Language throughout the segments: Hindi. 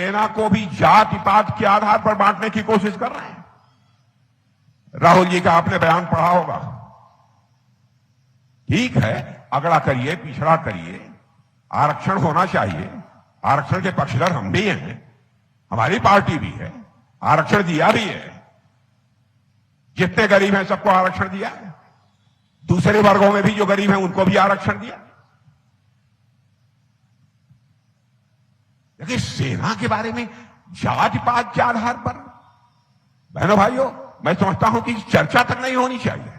सेना को भी जाति पात के आधार पर बांटने की कोशिश कर रहे हैं। राहुल जी का आपने बयान पढ़ा होगा। ठीक है, अगड़ा करिए, पिछड़ा करिए, आरक्षण होना चाहिए। आरक्षण के पक्षधर हम भी हैं, हमारी पार्टी भी है, आरक्षण दिया भी है। जितने गरीब हैं सबको आरक्षण दिया है, दूसरे वर्गों में भी जो गरीब हैं उनको भी आरक्षण दिया। लेकिन सेना के बारे में जाति पात के आधार पर, बहनों भाइयों, मैं समझता हूं कि चर्चा तक नहीं होनी चाहिए।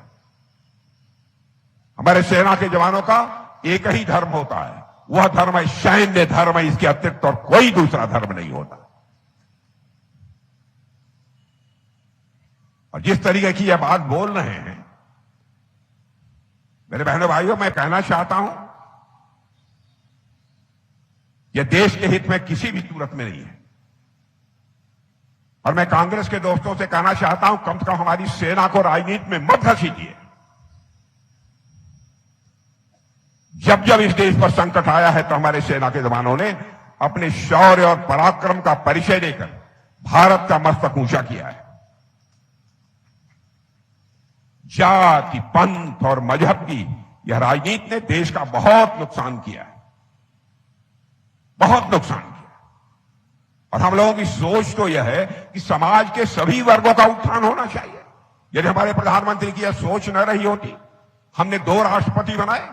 हमारे सेना के जवानों का एक ही धर्म होता है, वह धर्म है सैन्य धर्म है। इसके अतिरिक्त और कोई दूसरा धर्म नहीं होता। और जिस तरीके की यह बात बोल रहे हैं मेरे बहनों भाइयों, मैं कहना चाहता हूं यह देश के हित में किसी भी सूरत में नहीं है। और मैं कांग्रेस के दोस्तों से कहना चाहता हूं, कम से कम हमारी सेना को राजनीति में मत घसीटिए। जब जब इस देश पर संकट आया है तो हमारे सेना के जवानों ने अपने शौर्य और पराक्रम का परिचय देकर भारत का मस्तक ऊंचा किया है। जाति, पंथ और मजहब की यह राजनीति ने देश का बहुत नुकसान किया है, बहुत नुकसान किया। और हम लोगों की सोच तो यह है कि समाज के सभी वर्गों का उत्थान होना चाहिए। यदि हमारे प्रधानमंत्री की यह सोच न रही होती, हमने 2 राष्ट्रपति बनाए,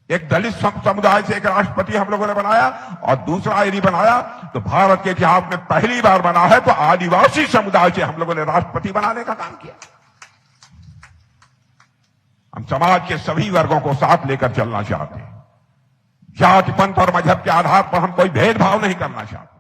एक दलित समुदाय से एक राष्ट्रपति हम लोगों ने बनाया और दूसरा यदि बनाया तो भारत के इतिहास में पहली बार बना है तो आदिवासी समुदाय से हम लोगों ने राष्ट्रपति बनाने का काम किया। हम समाज के सभी वर्गों को साथ लेकर चलना चाहते हैं। जाति, पंथ और मजहब के आधार पर हम कोई भेदभाव नहीं करना चाहते।